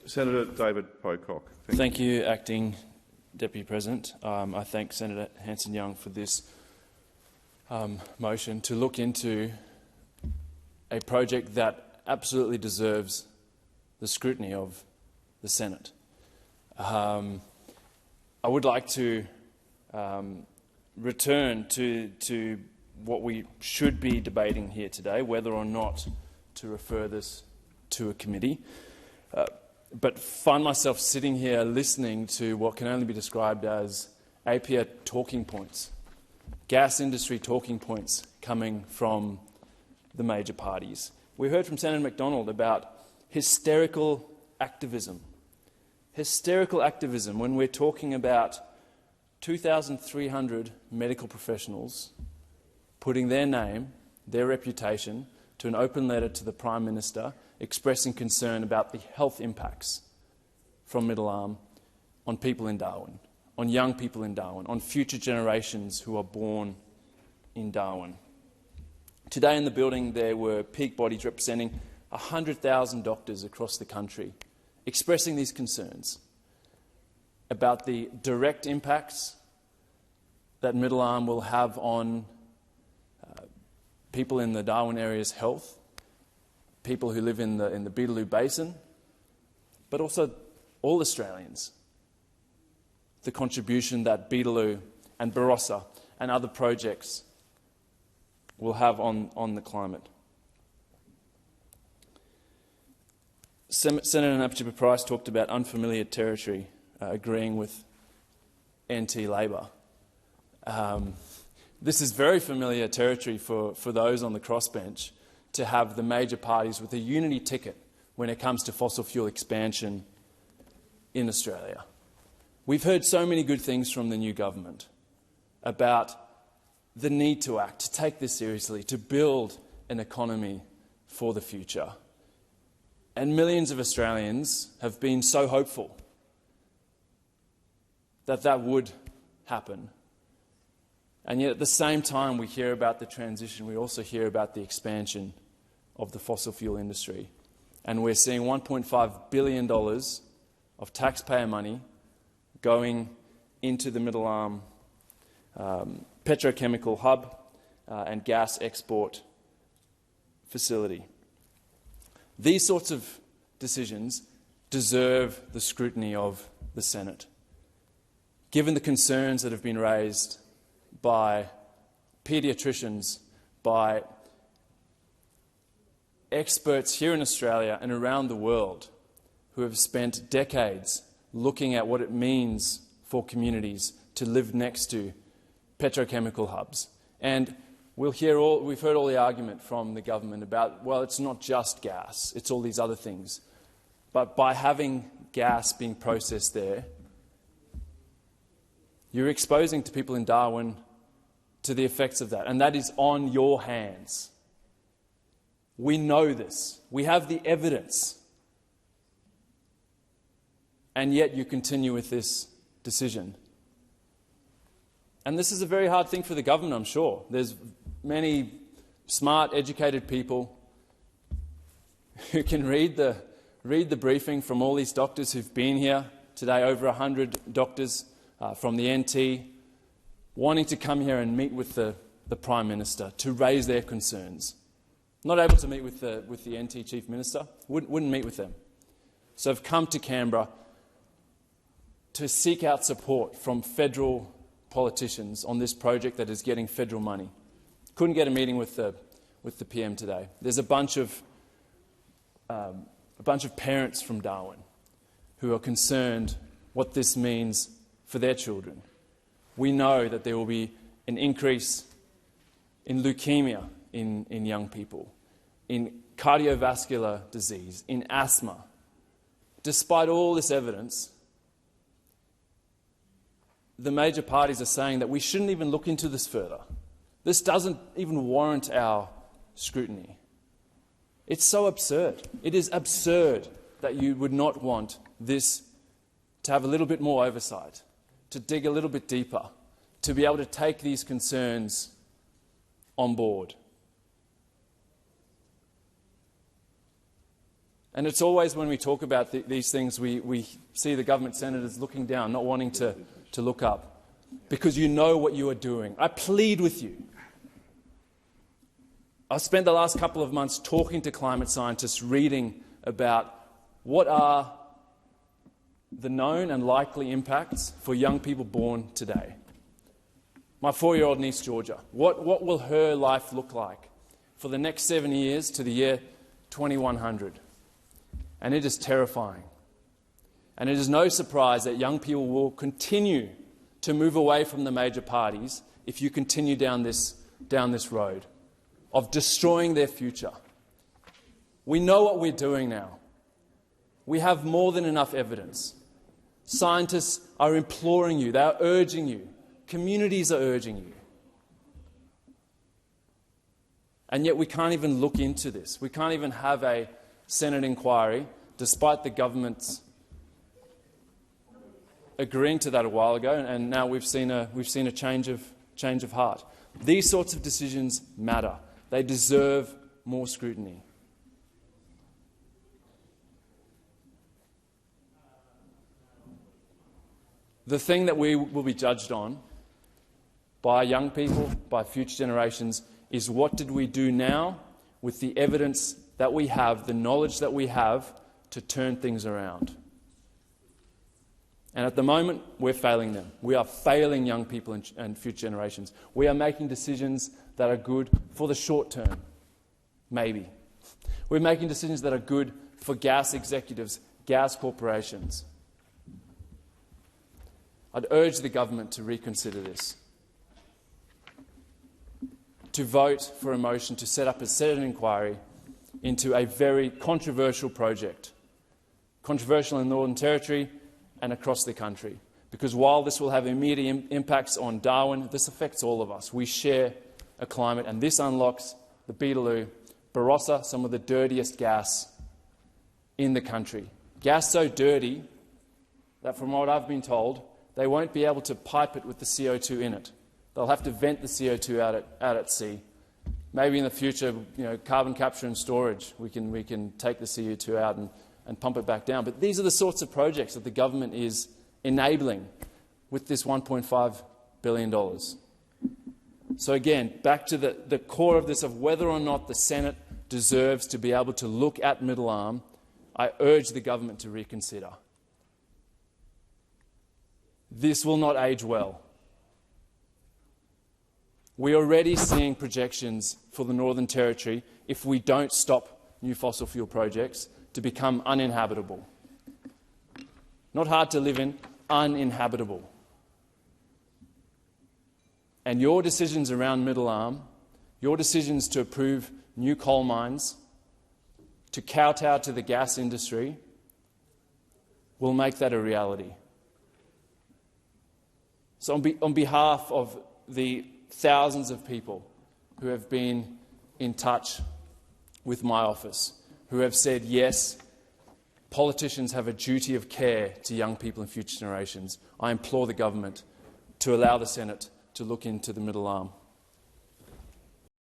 Senator David Pocock. Thank you, Acting Deputy President. I thank Senator Hanson-Young for this motion to look into a project that absolutely deserves the scrutiny of the Senate. I would like to return to what we should be debating here today, whether or not to refer this to a committee. But find myself sitting here listening to what can only be described as APA talking points, gas industry talking points coming from the major parties. We heard from Senator McDonald about hysterical activism. Hysterical activism when we're talking about 2,300 medical professionals putting their name, their reputation, to an open letter to the Prime Minister expressing concern about the health impacts from Middle Arm on people in Darwin, on young people in Darwin, on future generations who are born in Darwin. Today in the building there were peak bodies representing 100,000 doctors across the country expressing these concerns about the direct impacts that Middle Arm will have on people in the Darwin area's health, people who live in the Beetaloo Basin, but also all Australians. The contribution that Beetaloo and Barossa and other projects will have on the climate. Senator Napier-Price talked about unfamiliar territory, agreeing with NT Labor. This is very familiar territory for those on the crossbench to have the major parties with a unity ticket when it comes to fossil fuel expansion in Australia. We've heard so many good things from the new government about the need to act, to take this seriously, to build an economy for the future. And millions of Australians have been so hopeful that that would happen. And yet at the same time we hear about the transition, we also hear about the expansion of the fossil fuel industry. And we're seeing $1.5 billion of taxpayer money going into the Middle Arm petrochemical hub and gas export facility. These sorts of decisions deserve the scrutiny of the Senate. Given the concerns that have been raised by paediatricians, by experts here in Australia and around the world who have spent decades looking at what it means for communities to live next to petrochemical hubs. And we've heard all the argument from the government about, well, it's not just gas, it's all these other things. But by having gas being processed there, you're exposing to people in Darwin to the effects of that, and that is on your hands. We know this. We have the evidence. And yet you continue with this decision. And this is a very hard thing for the government, I'm sure. There's many smart, educated people who can read the briefing from all these doctors who've been here today, over 100 doctors from the NT, wanting to come here and meet with the Prime Minister to raise their concerns. Not able to meet with the NT Chief Minister, wouldn't meet with them. So have come to Canberra to seek out support from federal politicians on this project that is getting federal money. Couldn't get a meeting with the PM today. There's a bunch of parents from Darwin who are concerned what this means for their children. We know that there will be an increase in leukemia in young people, in cardiovascular disease, in asthma. Despite all this evidence, the major parties are saying that we shouldn't even look into this further. This doesn't even warrant our scrutiny. It's so absurd. It is absurd that you would not want this to have a little bit more oversight, to dig a little bit deeper, to be able to take these concerns on board. And it's always when we talk about these things, we see the government senators looking down, not wanting to look up, because you know what you are doing. I plead with you. I've spent the last couple of months talking to climate scientists, reading about what are the known and likely impacts for young people born today. My 4-year-old niece, Georgia, what will her life look like for the next 7 years to the year 2100? And it is terrifying. And it is no surprise that young people will continue to move away from the major parties if you continue down this road of destroying their future. We know what we're doing now. We have more than enough evidence. Scientists are imploring you, they are urging you, communities are urging you. And yet we can't even look into this. We can't even have a Senate inquiry, despite the government's agreeing to that a while ago, and now we've seen a change of heart. These sorts of decisions matter. They deserve more scrutiny. The thing that we will be judged on by young people, by future generations, is what did we do now with the evidence that we have, the knowledge that we have to turn things around. And at the moment, we're failing them. We are failing young people and future generations. We are making decisions that are good for the short term, maybe. We're making decisions that are good for gas executives, gas corporations. I'd urge the government to reconsider this, to vote for a motion to set up a Senate inquiry into a very controversial project, controversial in the Northern Territory and across the country. Because while this will have immediate impacts on Darwin, this affects all of us. We share a climate, and this unlocks the Beetaloo, Barossa, some of the dirtiest gas in the country. Gas so dirty that, from what I've been told, they won't be able to pipe it with the CO2 in it. They'll have to vent the CO2 out at sea. Maybe in the future, carbon capture and storage, we can take the CO2 out and pump it back down. But these are the sorts of projects that the government is enabling with this $1.5 billion. So again, back to the core of this, of whether or not the Senate deserves to be able to look at Middle Arm, I urge the government to reconsider. This will not age well. We're already seeing projections for the Northern Territory, if we don't stop new fossil fuel projects, to become uninhabitable. Not hard to live in, uninhabitable. And your decisions around Middle Arm, your decisions to approve new coal mines, to kowtow to the gas industry, will make that a reality. So on behalf of the thousands of people who have been in touch with my office, who have said, yes, politicians have a duty of care to young people and future generations, I implore the government to allow the Senate to look into the Middle Arm.